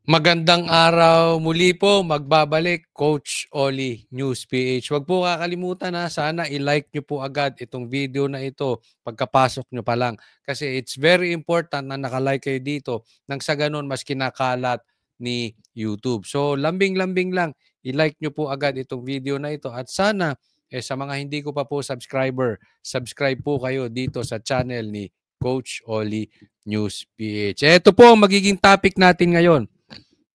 Magandang araw muli po, magbabalik Coach Oli News PH. Huwag po kakalimutan na sana i-like nyo po agad itong video na ito pagkapasok nyo pa lang. Kasi it's very important na nakalike kayo dito nang sa ganun mas kinakalat ni YouTube. So lambing-lambing lang, i-like nyo po agad itong video na ito at sana sa mga hindi ko pa po subscriber, subscribe po kayo dito sa channel ni Coach Oli News PH. Ito po ang magiging topic natin ngayon.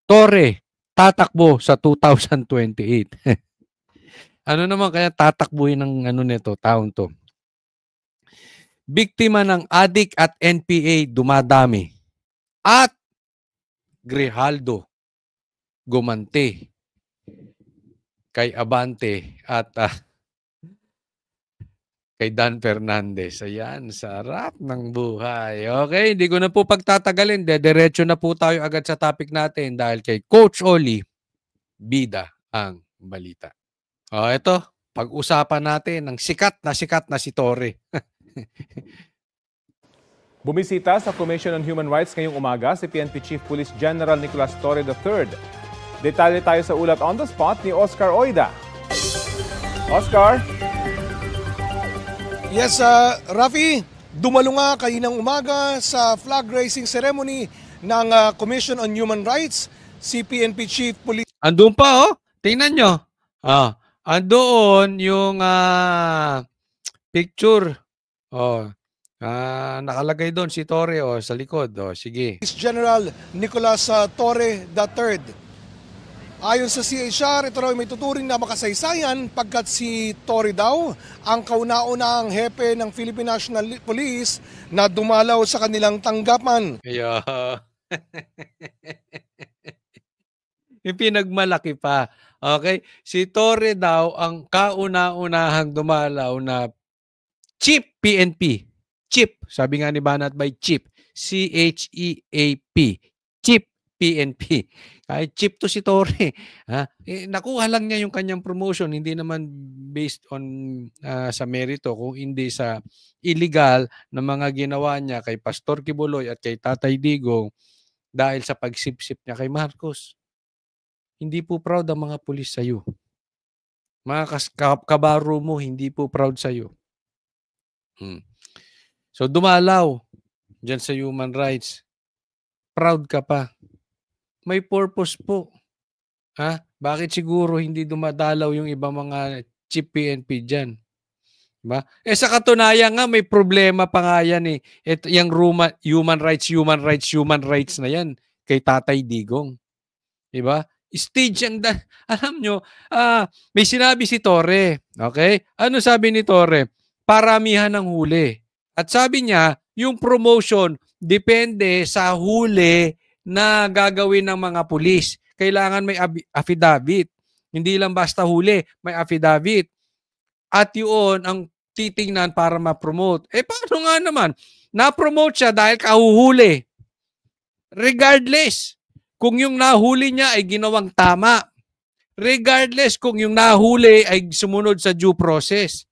Torre, tatakbo sa 2028. Ano naman kaya tatakbuhin ng nito, taong to? Biktima ng adik at NPA dumadami. At Grijaldo gumante kay Abante at kay Dan Fernandez. Ayan, sarap ng buhay. Okay, hindi ko na po pagtatagalin. Diretso na po tayo agad sa topic natin dahil kay Coach Oli, bida ang balita. Ito, pag-usapan natin ng sikat na si Torre. Bumisita sa Commission on Human Rights ngayong umaga si PNP Chief Police General Nicolas Torre III. Detalye tayo sa ulat on the spot ni Oscar Oida. Oscar? Yes, Rafi, dumalo nga kaninang umaga sa flag raising ceremony ng Commission on Human Rights si PNP Chief Police. Andun pa, tingnan nyo. Andoon yung picture. Nakalagay doon si Torre sa likod. Sige. General Nicolas Torre III. Ayon sa CHR, ito raw may tuturing na makasaysayan pagkat si Torre daw ang kauna-unahang hepe ng Philippine National Police na dumalaw sa kanilang tanggapan. Yeah. Yung pinagmalaki pa. Okay? Si Torre daw ang kauna-unahang dumalaw na Chief PNP. Chief. Sabi nga ni Banat by Chief. C-H-E-A-P. Chief PNP. Kahit chief to si Torre. Nakuha lang niya yung kanyang promotion. Hindi naman based on sa merito. Kung hindi sa illegal na mga ginawa niya kay Pastor Kibuloy at kay Tatay Digong dahil sa pagsipsip niya kay Marcos. Hindi po proud ang mga pulis sa'yo. Mga kabaro mo, hindi po proud sa'yo. So dumalaw dyan sa human rights. Proud ka pa. May purpose po. Bakit siguro hindi dumadalaw yung ibang mga chief PNP dyan? Diba? Sa katunayan nga, may problema pa nga yan eh. Ito, yung human rights na yan kay Tatay Digong. Diba? Stage ang alam nyo, may sinabi si Torre. Okay? Ano sabi ni Torre? Paramihan ng huli. At sabi niya, yung promotion depende sa huli na gagawin ng mga pulis. Kailangan may affidavit. Hindi lang basta huli, may affidavit. At yun ang titingnan para ma-promote. Paano nga naman? Na-promote siya dahil kahuhuli. Regardless kung yung nahuli niya ay ginawang tama. Regardless kung yung nahuli ay sumunod sa due process.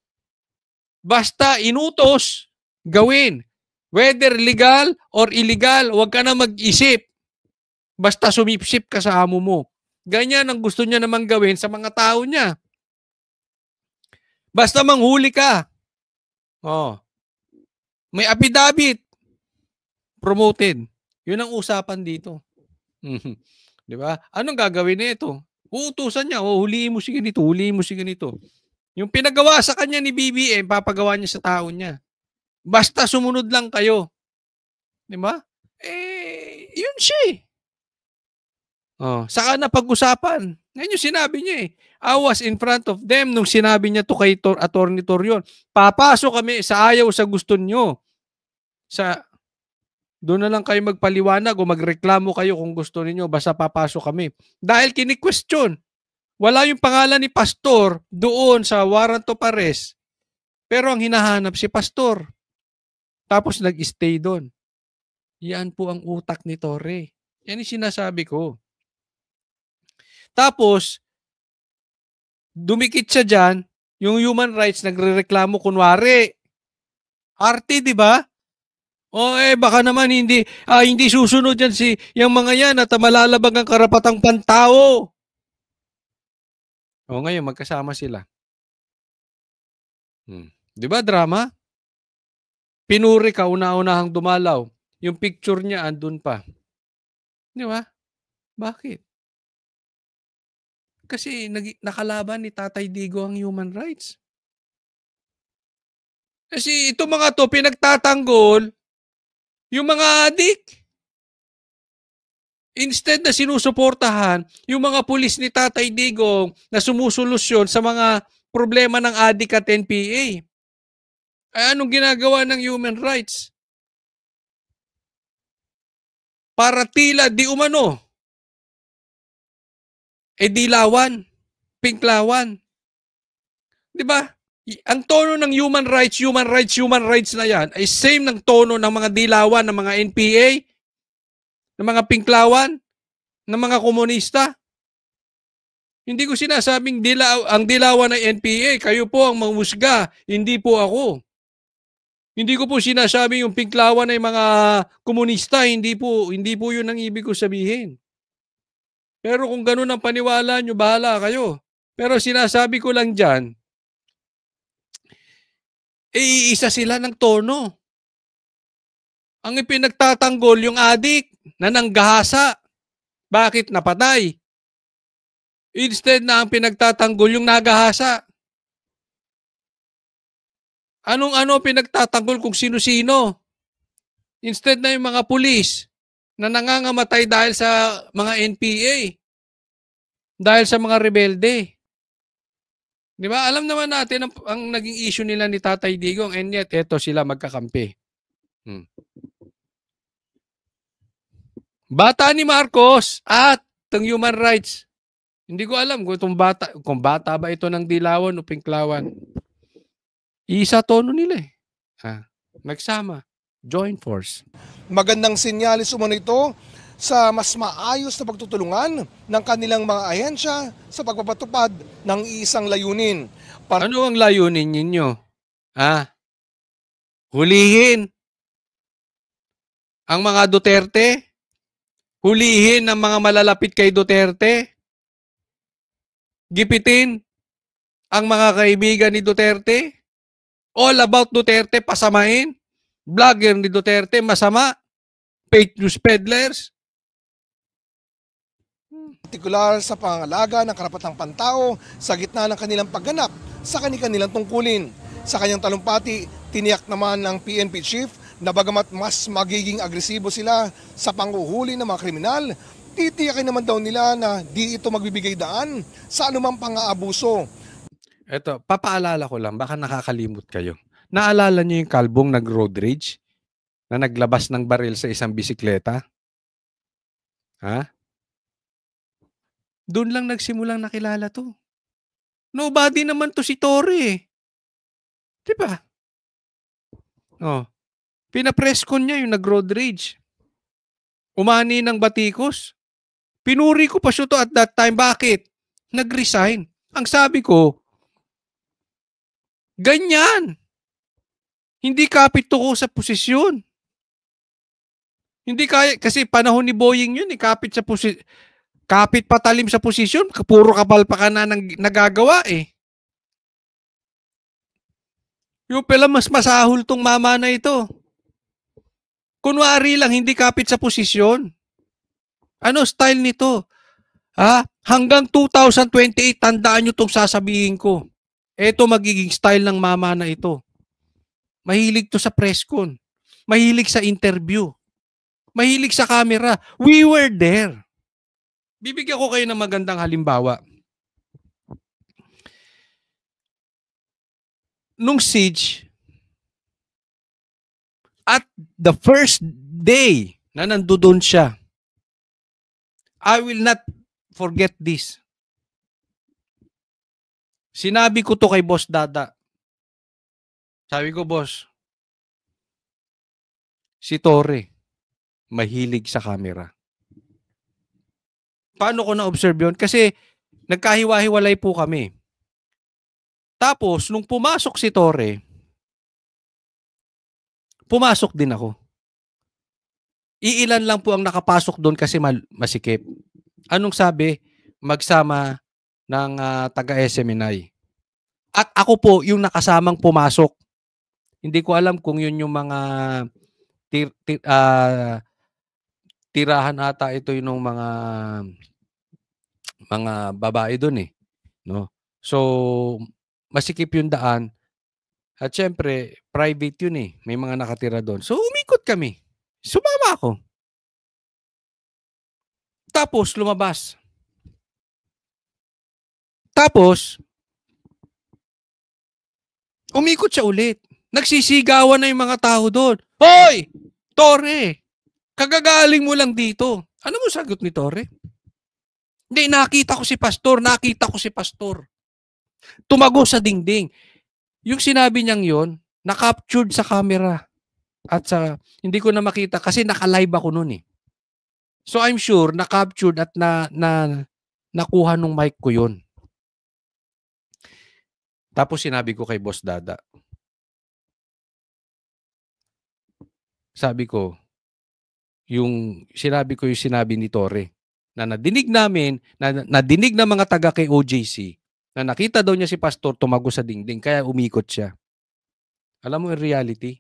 Basta inutos, gawin. Whether legal or illegal, huwag ka na mag-isip. Basta sumipsip ka sa amo mo. Ganyan ang gusto niya naman gawin sa mga tao niya. Basta manghuli ka. May affidavit. Promoted. Yun ang usapan dito. Di ba? Anong gagawin nito? Uutusan niya, huliin mo si ganito, huliin mo si ganito. Yung pinagawa sa kanya ni BBM, papagawa niya sa tao niya. Basta sumunod lang kayo. Di ba? Yun siya. Saka na pag-usapan. Ngayon yung sinabi niya I was in front of them nung sinabi niya to kay Attorney Torion. Papasok kami sa ayaw sa gusto niyo. Doon na lang kayo magpaliwanag o magreklamo kayo kung gusto niyo. Basta papasok kami. Dahil kini-question. Wala yung pangalan ni Pastor doon sa warrant of arrest. Pero ang hinahanap si Pastor. Tapos nag-stay doon. Yan po ang utak ni Torre. Yan yung sinasabi ko. Tapos, dumikit siya dyan, yung human rights nagrereklamo kunwari. Arte, di ba? O baka naman hindi susunod yan yung mga yan at malalabag ang karapatang pantao. O ngayon, magkasama sila. 'Di ba drama? Pinuri ka, una-unahang dumalaw. Yung picture niya andun pa. 'Di ba? Bakit? Kasi nakalaban ni Tatay Digo ang human rights. Kasi itong mga to pinagtatanggol yung mga adik. Instead na sinusuportahan yung mga pulis ni Tatay Digong na sumusolusyon sa mga problema ng adik at NPA. Ay anong ginagawa ng human rights? Para tila di umano. Dilawan, pinklawan. 'Di ba? Ang tono ng human rights na yan ay same ng tono ng mga dilawan, ng mga NPA, ng mga pinklawan, ng mga komunista. Hindi ko sinasabing ang dilawan ng NPA, kayo po ang mangusga, hindi po ako. Hindi ko po sinasabi yung pinklawan ng mga komunista, hindi po yun ang ibig ko sabihin. Pero kung ganun ang paniwala nyo, bahala kayo. Pero sinasabi ko lang dyan, iisa sila ng tono. Ang ipinagtatanggol yung adik na nanggahasa. Bakit napatay? Instead na ang pinagtatanggol yung nagahasa. Anong pinagtatanggol kung sino-sino? Instead na yung mga pulis na nangangamatay dahil sa mga NPA. Dahil sa mga rebelde. Di ba? Alam naman natin ang naging issue nila ni Tatay Digong and yet eto sila magkakampi. Bata ni Marcos at ang human rights. Hindi ko alam kung bata ba ito ng dilawan o pinklawan. Isa tono nila eh. Nagsama. Joint force. Magandang sinyalis umano ito sa mas maayos na pagtutulungan ng kanilang mga ahensya sa pagpapatupad ng isang layunin. Ano ang layunin ninyo? Hulihin ang mga Duterte? Hulihin ang mga malalapit kay Duterte? Gipitin ang mga kaibigan ni Duterte? All about Duterte, pasamahin? Vlogger ni Duterte, masama? Fake news peddlers? Partikular sa pangangalaga ng karapatang pantao sa gitna ng kanilang pagganap sa kanilang tungkulin. Sa kanyang talumpati, tiniyak naman ng PNP chief na bagamat mas magiging agresibo sila sa panghuhuli ng mga kriminal, titiyakin naman daw nila na di ito magbibigay daan sa anumang pang-aabuso. Eto, papaalala ko lang, baka nakakalimot kayo. Naalala niyo yung kalbong nag-road rage na naglabas ng baril sa isang bisikleta? Doon lang nagsimulang nakilala to. Nobody naman to si Torre. Diba? Pinapreskon niya yung nag-road rage. Umani ng batikos. Pinuri ko pa siya to at that time. Bakit? Nag-resign. Ang sabi ko, ganyan. Hindi kapit to ko sa posisyon. Hindi kaya, kasi panahon ni Boying yun, kapit sa posisyon. Kapit patalim sa posisyon, puro kapal pa ka na nagagawa eh. Yung pala mas masahol tong mama na ito. Kunwari lang, hindi kapit sa posisyon. Ano style nito? Hanggang 2028, tandaan nyo tong sasabihin ko. Ito magiging style ng mama na ito. Mahilig to sa press con. Mahilig sa interview. Mahilig sa camera. We were there. Bibigyan ko kayo ng magandang halimbawa. Nung siege, at the first day na nandoon siya, I will not forget this. Sinabi ko to kay Boss Dada. Sabi ko, boss, si Torre, mahilig sa camera. Paano ko na-observe yun? Kasi nagkahiwa-hiwalay po kami. Tapos, nung pumasok si Torre, pumasok din ako. Iilan lang po ang nakapasok doon kasi masikip. Anong sabi? Magsama ng taga-SMNI. At ako po yung nakasamang pumasok. Hindi ko alam kung yun yung mga tirahan ata ito yung mga babae doon eh, no? So masikip yung daan at syempre private yun eh, may mga nakatira doon. So umikot kami. Sumama ako. Tapos lumabas. Tapos umikot siya ulit. Nagsisigawan na yung mga tao doon. Hoy! Torre! Kagagaling mo lang dito. Ano mo sagot ni Torre? Hindi, nakita ko si Pastor. Tumago sa dingding. Yung sinabi niyang yon, na-captured sa camera. At hindi ko na makita kasi naka-live ako noon eh. So I'm sure na-captured at nakuha nung mic ko yon. Tapos sinabi ko kay Boss Dada. Sabi ko, yung sinabi ni Torre na nadinig namin, nadinig ng mga taga kay OJC na nakita daw niya si Pastor tumago sa dingding kaya umikot siya. Alam mo in reality,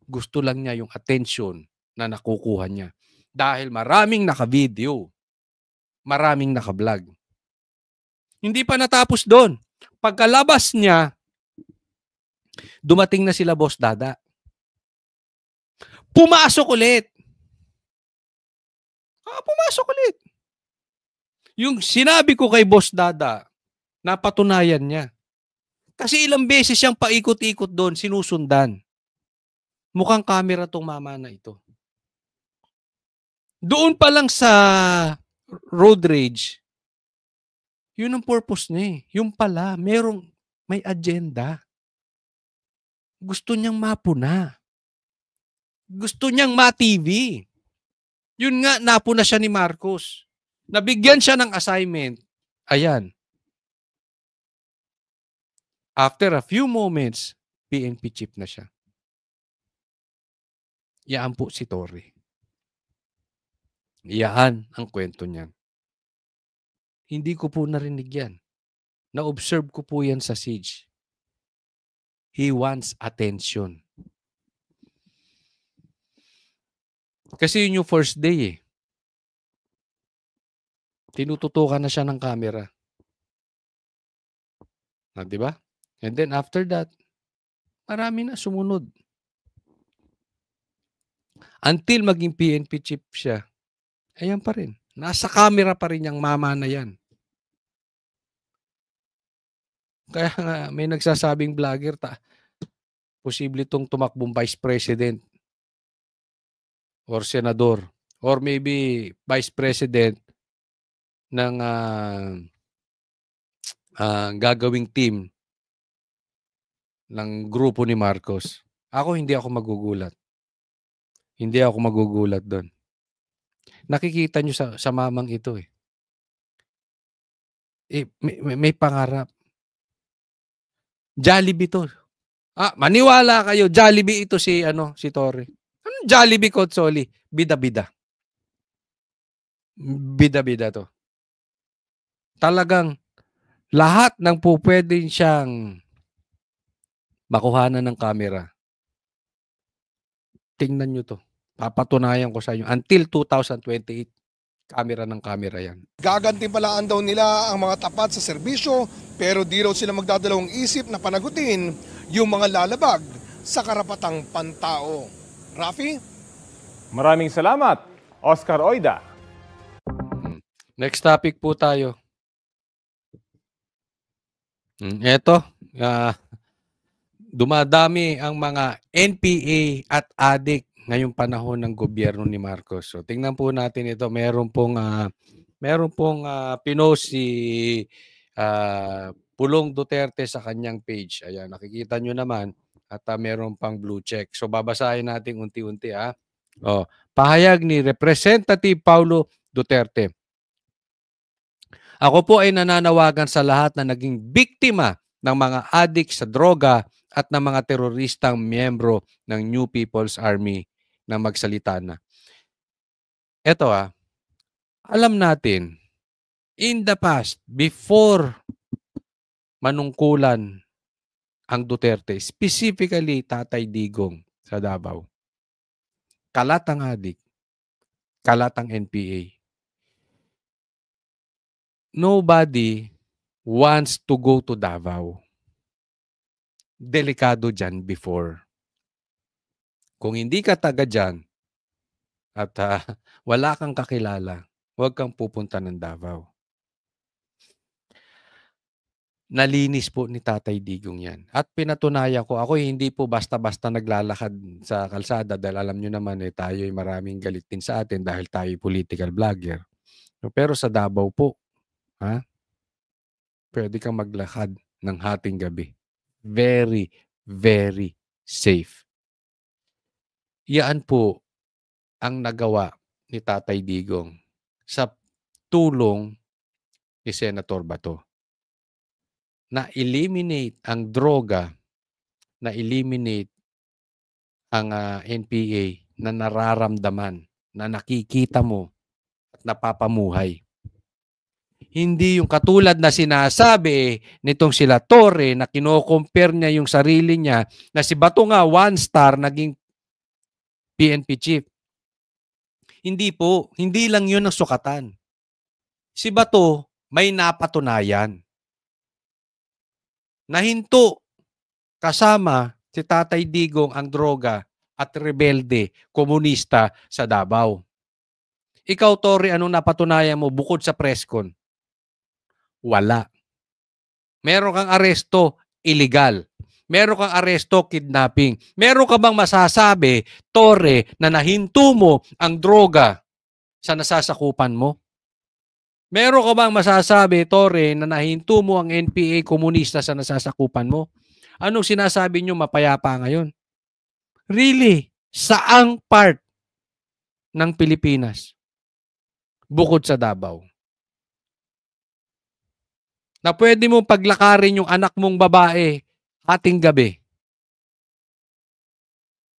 gusto lang niya yung attention na nakukuha niya. Dahil maraming naka-video, maraming naka-vlog. Hindi pa natapos doon. Pagkalabas niya, dumating na sila Boss Dada. Pumasok ulit. Pumasok ulit. Yung sinabi ko kay Boss Dada, napatunayan niya. Kasi ilang beses siyang paikot-ikot doon, sinusundan. Mukhang camera tong mama na ito. Doon pa lang sa road rage, yun ang purpose niya eh. Yung pala, may agenda. Gusto niyang mapuna. Gusto niyang ma-TV. Yun nga, napuna siya ni Marcos. Nabigyan siya ng assignment. Ayan. After a few moments, PNP chief na siya. Yaan po si Torre. Yaan ang kwento niyan. Hindi ko po narinig yan. Na-observe ko po yan sa siege. He wants attention. Kasi yun yung first day eh. Tinututukan na siya ng camera. Di ba? And then after that, marami na sumunod. Until maging PNP chief siya, ayan pa rin. Nasa camera pa rin yung mama na yan. Kaya nga, may nagsasabing vlogger, posible itong tumakbong vice president or senador or maybe vice president ng gagawing team ng grupo ni Marcos. Hindi ako magugulat. Hindi ako magugulat doon. Nakikita nyo sa mamang ito eh. May pangarap. Jollibee to. Maniwala kayo, Jollibee ito si Torre. Anong Jollibee, Kotsoli? Bida-bida. Bida-bida to. Talagang lahat ng pwedeng siyang makuhanan ng camera. Tingnan nyo to. Papatunayan ko sa inyo. Until 2028, camera ng camera yan. Gagantimpalaan daw nila ang mga tapat sa serbisyo pero di raw sila magdadalawang isip na panagutin yung mga lalabag sa karapatang pantao. Rafi? Maraming salamat, Oscar Oida. Next topic po tayo. Eto, dumadami ang mga NPA at adik ngayong panahon ng gobyerno ni Marcos. So tingnan po natin ito. Meron pong pinost si Pulong Duterte sa kanyang page. Ayan, nakikita nyo naman at meron pang blue check. So babasahin natin unti-unti. Pahayag ni Representative Paulo Duterte. Ako po ay nananawagan sa lahat na naging biktima ng mga adik sa droga at ng mga teroristang miyembro ng New People's Army na magsalita na. Eto alam natin, in the past, before manungkulan ang Duterte, specifically Tatay Digong sa Davao, kalat ang adik, kalat ang NPA. Nobody wants to go to Davao. Delikado dyan before. Kung hindi ka taga dyan at wala kang kakilala, huwag kang pupunta ng Davao. Nalinis po ni Tatay Digong yan. At pinatunayan ko, ako hindi po basta-basta naglalakad sa kalsada dahil alam nyo naman tayo ay maraming galit din sa atin dahil tayo political vlogger. Pero sa Davao po, pwede kang maglakad ng hating gabi. Very, very safe. Yan po ang nagawa ni Tatay Digong sa tulong ni Senator Bato. Na-eliminate ang droga, na-eliminate ang NPA na nararamdaman, na nakikita mo at napapamuhay. Hindi yung katulad na sinasabi nitong sila Torre na kino-compare niya yung sarili niya na si Bato nga 1-star naging PNP chief. Hindi po, hindi lang yun ang sukatan. Si Bato may napatunayan. Nahinto kasama si Tatay Digong ang droga at rebelde, komunista sa Davao. Ikaw, Torre, anong napatunayan mo bukod sa presscon? Wala. Meron kang aresto, illegal. Meron kang aresto, kidnapping. Meron ka bang masasabi, Torre, na nahinto mo ang droga sa nasasakupan mo? Meron ka bang masasabi, Torre, na nahinto mo ang NPA komunista sa nasasakupan mo? Anong sinasabi nyo mapayapa ngayon? Really? Saang part ng Pilipinas? Bukod sa Davao. Na pwede mong paglakarin yung anak mong babae hating gabi.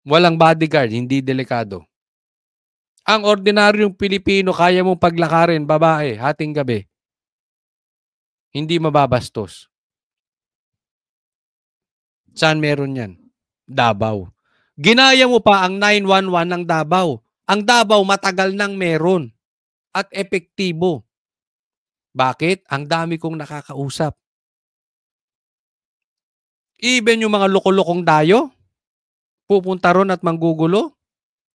Walang bodyguard, hindi delikado. Ang ordinaryong Pilipino, kaya mong paglakarin babae hating gabi. Hindi mababastos. Saan meron yan? Davao. Ginaya mo pa ang 911 ng Davao. Ang Davao matagal nang meron at epektibo. Bakit? Ang dami kong nakakausap. Even yung mga loko-lokong dayo, pupunta ron at manggugulo.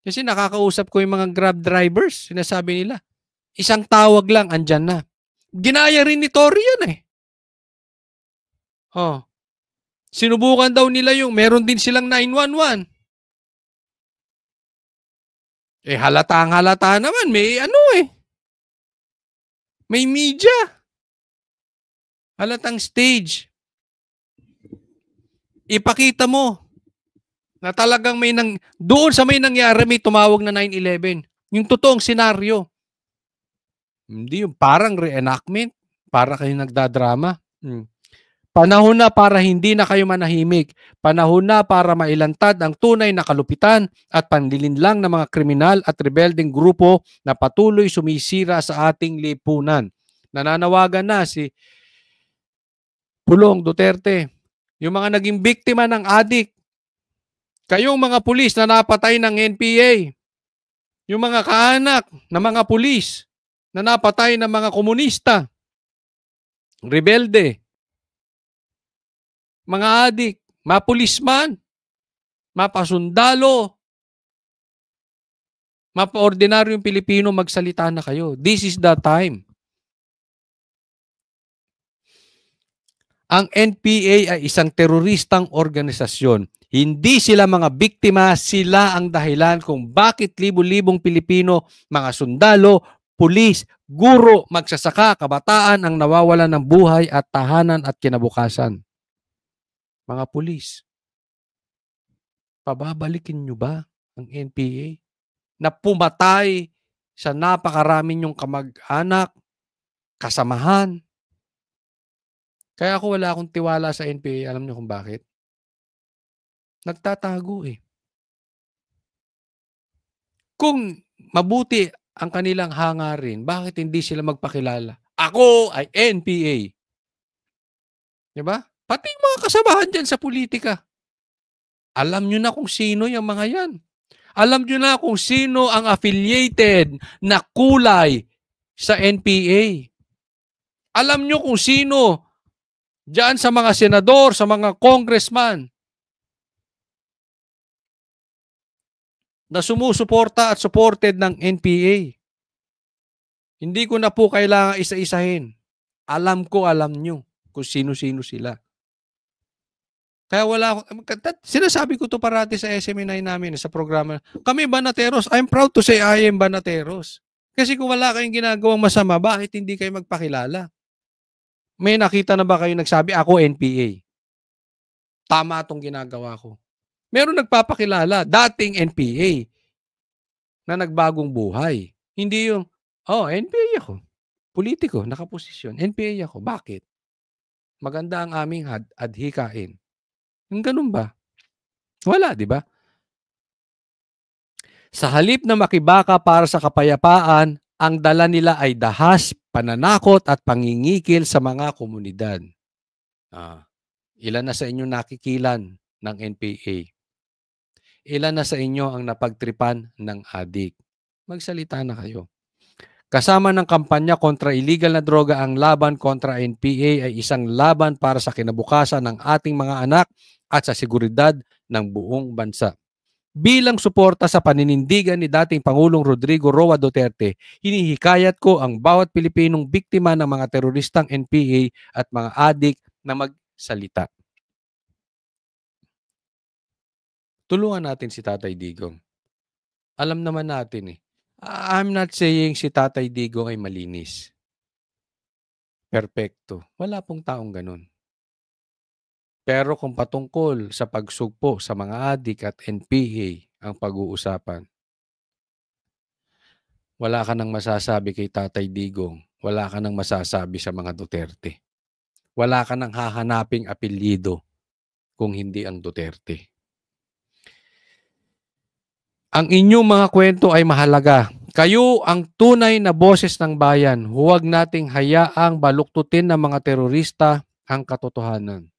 Kasi nakakausap ko yung mga Grab drivers, sinasabi nila, isang tawag lang, andyan na. Ginaya rin ni Tory yan Sinubukan daw nila yung meron din silang 911. Halata naman, may may media. Halatang stage. Ipakita mo na talagang doon sa may nangyari, may tumawag na 9/11. Yung totoong senaryo. Hindi yung parang reenactment. Para kayo nagdadrama. Panahon na para hindi na kayo manahimik. Panahon na para mailantad ang tunay na kalupitan at panlilinlang ng mga kriminal at rebeldeng grupo na patuloy sumisira sa ating lipunan. Nananawagan na si Pulong Duterte. Yung mga naging biktima ng adik. Kayong mga pulis na napatay ng NPA. Yung mga kaanak na mga pulis na napatay ng mga komunista. Rebelde. Mga adik, mapulisman, mapasundalo, mapa-ordinaryong Pilipino, magsalita na kayo. This is the time. Ang NPA ay isang teroristang organisasyon. Hindi sila mga biktima, sila ang dahilan kung bakit libu-libong Pilipino, mga sundalo, pulis, guro, magsasaka, kabataan ang nawawalan ng buhay at tahanan at kinabukasan. Mga pulis, pababalikin nyo ba ang NPA na pumatay sa napakarami nyong kamag-anak, kasamahan? Kaya ako wala akong tiwala sa NPA. Alam niyo kung bakit? Nagtatago Kung mabuti ang kanilang hangarin, bakit hindi sila magpakilala? Ako ay NPA. 'Di ba? Pati yung mga kasamahan diyan sa politika. Alam niyo na kung sino yung mga 'yan. Alam niyo na kung sino ang affiliated na kulay sa NPA. Alam niyo kung sino diyan sa mga senador, sa mga congressman na sumusuporta at supported ng NPA. Hindi ko na po kailangan isa-isahin. Alam nyo kung sino-sino sila. Kaya sinasabi ko to parati sa SMNI namin, sa programa. Kami Banateros, I'm proud to say I am Banateros. Kasi kung wala kayong ginagawang masama, bakit hindi kayo magpakilala? May nakita na ba kayo nagsabi, ako NPA? Tama itong ginagawa ko. Meron nagpapakilala, dating NPA, na nagbagong buhay. Hindi yung, NPA ako. Politiko, nakaposisyon. NPA ako. Bakit? Maganda ang aming adhikain. Yung ganun ba? Wala, di ba? Sa halip na makibaka para sa kapayapaan, ang dala nila ay dahas, pananakot at pangingikil sa mga komunidad. Ilan na sa inyo nakikilan ng NPA? Ilan na sa inyo ang napagtripan ng adik? Magsalita na kayo. Kasama ng kampanya kontra illegal na droga, ang laban kontra NPA ay isang laban para sa kinabukasan ng ating mga anak at sa seguridad ng buong bansa. Bilang suporta sa paninindigan ni dating Pangulong Rodrigo Roa Duterte, hinihikayat ko ang bawat Pilipinong biktima ng mga teroristang NPA at mga adik na magsalita. Tulungan natin si Tatay Digong. Alam naman natin I'm not saying si Tatay Digong ay malinis. Perpekto. Wala pong taong ganun. Pero kung patungkol sa pagsugpo sa mga adik at NPA ang pag-uusapan, wala ka nang masasabi kay Tatay Digong. Wala ka nang masasabi sa mga Duterte. Wala ka nang hahanaping apelyido kung hindi ang Duterte. Ang inyong mga kwento ay mahalaga. Kayo ang tunay na boses ng bayan. Huwag nating hayaang baluktutin ng mga terorista ang katotohanan.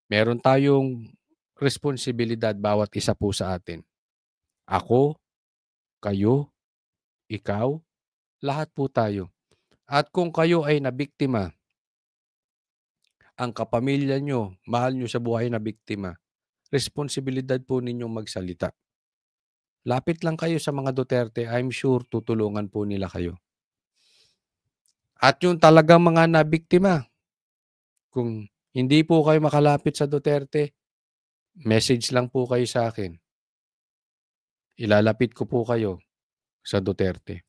Meron tayong responsibilidad bawat isa po sa atin. Ako, kayo, ikaw, lahat po tayo. At kung kayo ay nabiktima, ang kapamilya nyo, mahal nyo sa buhay na biktima, responsibilidad po ninyong magsalita. Lapit lang kayo sa mga Duterte, I'm sure tutulungan po nila kayo. At yung talagang mga nabiktima, kung hindi po kayo makalapit sa Duterte, message lang po kayo sa akin. Ilalapit ko po kayo sa Duterte.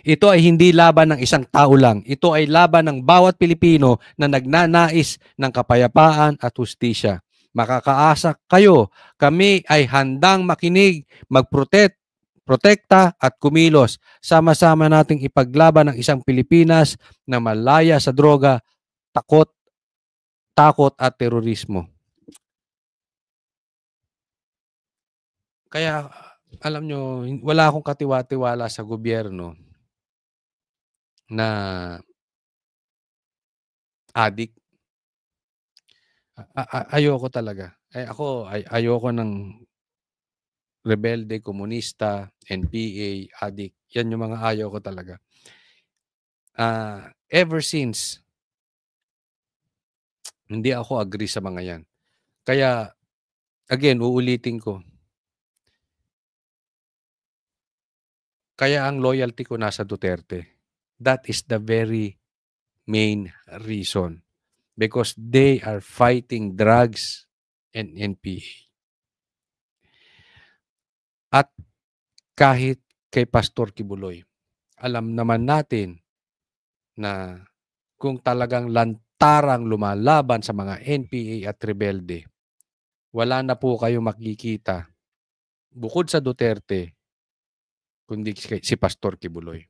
Ito ay hindi laban ng isang tao lang. Ito ay laban ng bawat Pilipino na nagnanais ng kapayapaan at hustisya. Makakaasa kayo, kami ay handang makinig, magprotekta at kumilos. Sama-sama nating ipaglaban ang isang Pilipinas na malaya sa droga, takot at terorismo. Kaya, alam nyo, wala akong katiwa-tiwala sa gobyerno na adik. Ayoko talaga. Ayoko ng rebelde, komunista, NPA, adik. Yan yung mga ayaw ko talaga. Ever since, hindi ako agree sa mga yan. Kaya, again, uulitin ko. Kaya ang loyalty ko nasa Duterte. That is the very main reason. Because they are fighting drugs and NPA. At kahit kay Pastor Kibuloy, alam naman natin na kung talagang lantarang lumalaban sa mga NPA at rebelde, wala na po kayo makikita bukod sa Duterte, kundi si Pastor Kibuloy.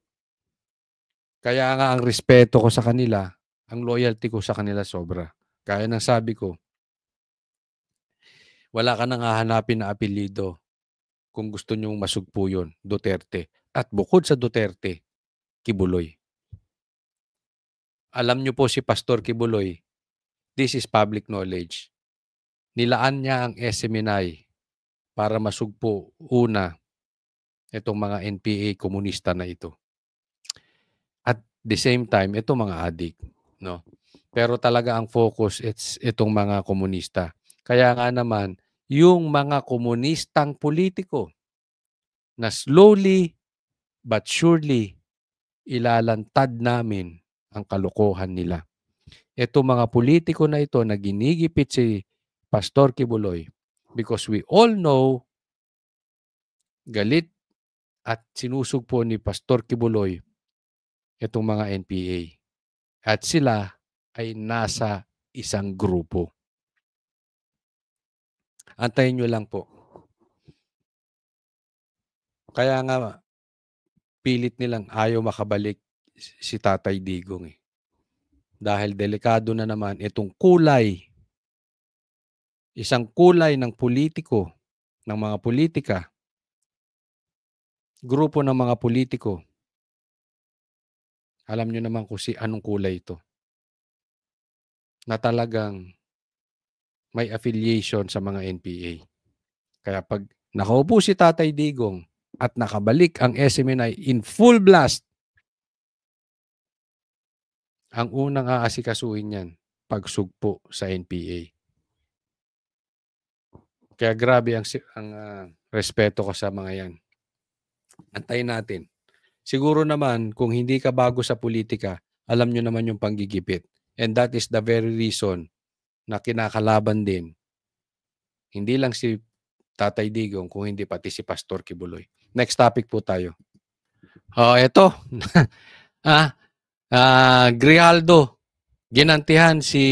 Kaya nga ang respeto ko sa kanila, ang loyalty ko sa kanila sobra. Kaya nang sabi ko, wala ka nang hahanapin na apelyido kung gusto nyong masugpo yun, Duterte. At bukod sa Duterte, Kibuloy. Alam nyo po si Pastor Kibuloy, this is public knowledge. Nilaan niya ang SMNI para masugpo una itong mga NPA komunista na ito. At the same time, itong mga adik. No? Pero talaga ang focus, it's itong mga komunista. Kaya nga naman, yung mga komunistang politiko na slowly but surely ilalantad namin ang kalokohan nila. Itong mga politiko na ito na ginigipit si Pastor Kibuloy because we all know galit at sinusugpo ni Pastor Kibuloy itong mga NPA. At sila ay nasa isang grupo. Antayin nyo lang po. Kaya nga, pilit nilang ayaw makabalik si Tatay Digong eh. Dahil delikado na naman itong kulay. Isang kulay ng politiko, ng mga politika, grupo ng mga politiko. Alam nyo naman kung anong kulay ito. Na talagang may affiliation sa mga NPA. Kaya pag nakaupo si Tatay Digong at nakabalik ang SMNI in full blast, ang unang aasikasuhin niyan, pagsugpo sa NPA. Kaya grabe ang respeto ko sa mga yan. Antayin natin. Siguro naman, kung hindi ka bago sa politika, alam nyo naman yung panggigipit. And that is the very reason na kinakalaban din. Hindi lang si Tatay Digong, kung hindi pati si Pastor Kibuloy. Next topic po tayo. Ito. Grijaldo. Ginantihan si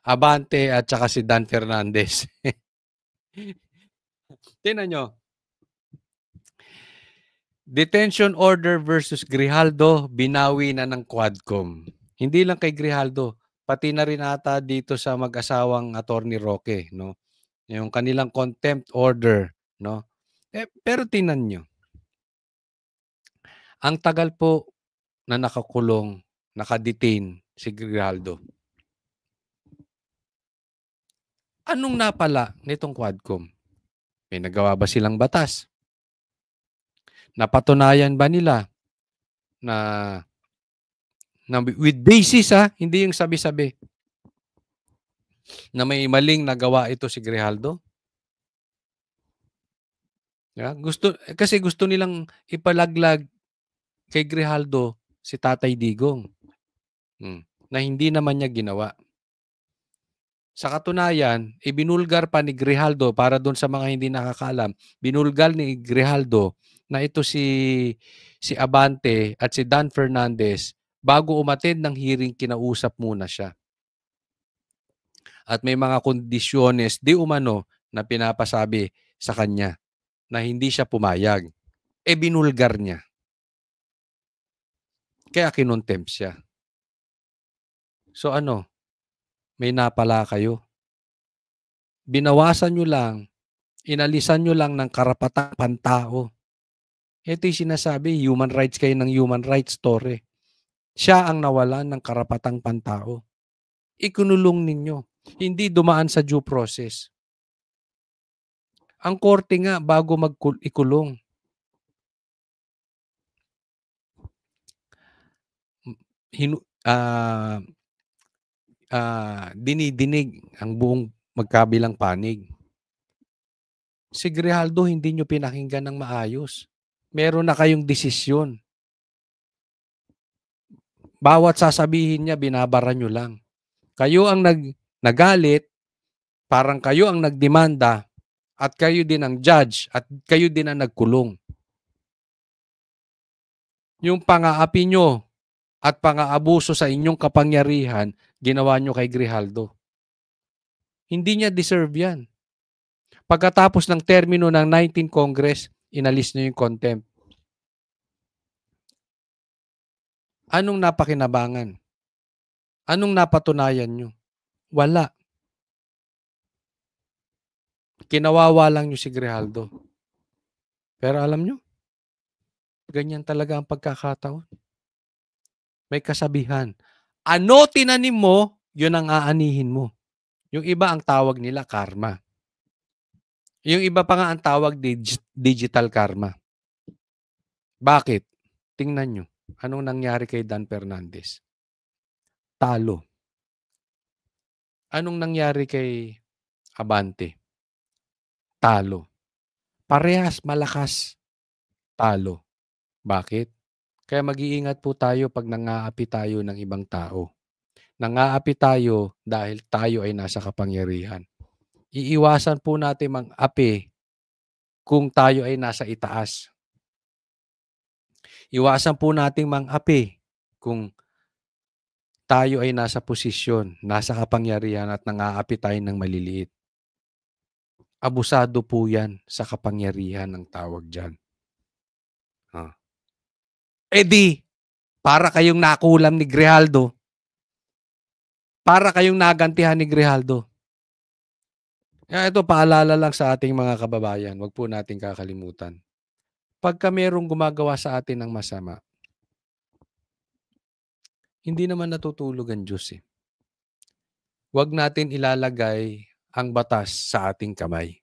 Abante at saka si Dan Fernandez. Tingnan nyo. Detention order versus Grijaldo, binawi na ng Quadcom. Hindi lang kay Grijaldo, pati na rin ata dito sa mag-asawang Attorney Roque, no? Yung kanilang contempt order, no? Pero tingnan nyo. Ang tagal po na nakakulong, nakadetain si Grijaldo. Anong napala nitong Quadcom? May nagawa ba silang batas? Napatunayan ba nila na with basis hindi yung sabi-sabi na may maling nagawa ito si Grijaldo? Kasi gusto nilang ipalaglag kay Grijaldo si Tatay Digong na hindi naman niya ginawa. Sa katunayan, ibinulgar pa ni Grijaldo, para doon sa mga hindi nakakaalam, binulgar ni Grijaldo na ito si Abante at si Dan Fernandez, bago umattend ng hearing, kinausap muna siya. At may mga kondisyones di umano na pinapasabi sa kanya na hindi siya pumayag. Binulgar niya. Kaya kinontempt siya. So may napala kayo. Binawasan nyo lang, inalisan nyo lang ng karapatang pantao. Ito yung sinasabi, human rights kayo ng human rights story. Siya ang nawalan ng karapatang pantao. Ikunulong ninyo. Hindi dumaan sa due process. Ang korte nga bago ikulong. Dinidinig ang buong magkabilang panig. Si Grijaldo hindi nyo pinakinggan ng maayos. Meron na kayong desisyon. Bawat sasabihin niya, binabara nyo lang. Kayo ang nagalit, parang kayo ang nagdemanda, at kayo din ang judge, at kayo din ang nagkulong. Yung pang-aapi nyo at pang-aabuso sa inyong kapangyarihan, ginawa nyo kay Grijaldo. Hindi niya deserve yan. Pagkatapos ng termino ng 19th Congress, inalis niyo yung contempt. Anong napakinabangan? Anong napatunayan nyo? Wala. Kinawawa lang nyo si Grijaldo. Pero alam nyo, ganyan talaga ang pagkakataon. May kasabihan. Ano tinanim mo, yun ang aanihin mo. Yung iba ang tawag nila karma. Yung iba pa nga ang tawag digital karma. Bakit? Tingnan nyo. Anong nangyari kay Dan Fernandez? Talo. Anong nangyari kay Abante? Talo. Parehas malakas. Talo. Bakit? Kaya mag-iingat po tayo pag nangaapi tayo ng ibang tao. Nangaapi tayo dahil tayo ay nasa kapangyarihan. Iiwasan po natin mang-api kung tayo ay nasa itaas. Iwasan po natin mang-api kung tayo ay nasa posisyon, nasa kapangyarihan at nangaapi tayo ng maliliit. Abusado po yan sa kapangyarihan ng tawag dyan. Para kayong nakulam ni Grijaldo. Para kayong nagantihan ni Grijaldo. Ito, paalala lang sa ating mga kababayan. Huwag po natin kakalimutan. Pagka merong gumagawa sa atin ng masama, hindi naman natutulog ang Diyos eh. Huwag natin ilalagay ang batas sa ating kamay.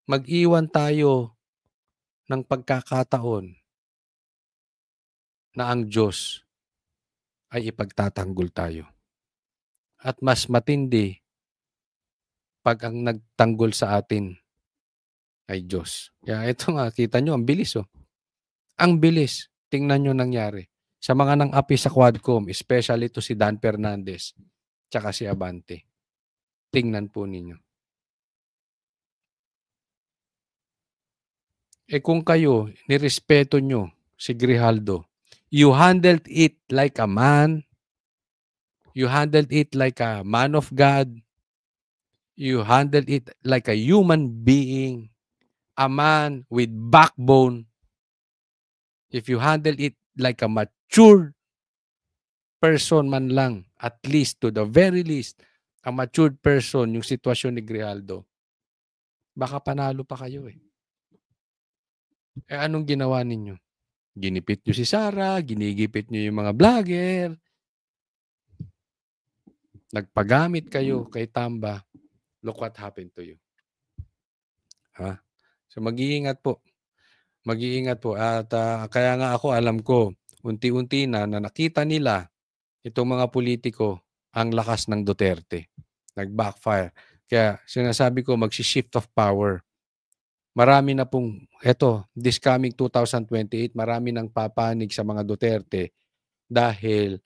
Mag-iwan tayo ng pagkakataon na ang Diyos ay ipagtatanggol tayo. At mas matindi pag ang nagtanggol sa atin ay Diyos. Kaya ito nga, kita nyo, ang bilis oh. Ang bilis. Tingnan nyo nangyari. Sa mga nang-api sa Quadcom, especially to si Dan Fernandez, tsaka si Abante. Tingnan po ninyo. Kung kayo, nirespeto nyo si Grijaldo, you handled it like a man, you handled it like a man of God, you handled it like a human being, a man with backbone. If you handle it like a mature person man lang, at least to the very least, a matured person, yung sitwasyon ni Grijaldo, baka panalo pa kayo eh. Anong ginawa ninyo? Ginipit nyo si Sara, ginigipit nyo yung mga vlogger, nagpagamit kayo kay Tamba. Look what happened to you. So mag-iingat po. Mag-iingat po. At kaya nga ako alam ko, unti-unti na nakita nila itong mga politiko ang lakas ng Duterte. Nag-backfire. Kaya sinasabi ko, mag-shift of power. Marami na pong, this coming 2028, marami nang papanig sa mga Duterte dahil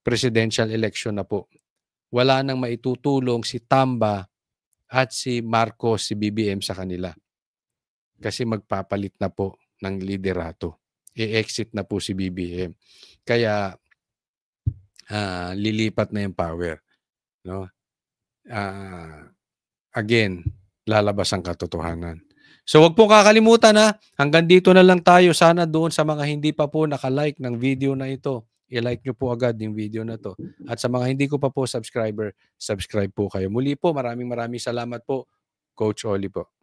presidential election na po. Wala nang maitutulong si Tamba at si Marcos, si BBM sa kanila. Kasi magpapalit na po ng liderato. I-exit na po si BBM. Kaya lilipat na yung power. No? Again, lalabas ang katotohanan. So wag pong kakalimutan hanggang dito na lang tayo. Sana doon sa mga hindi pa po nakalike ng video na ito, i-like nyo po agad yung video na to. At sa mga hindi ko pa po subscribe po kayo. Muli po, maraming salamat po. Coach Oli po.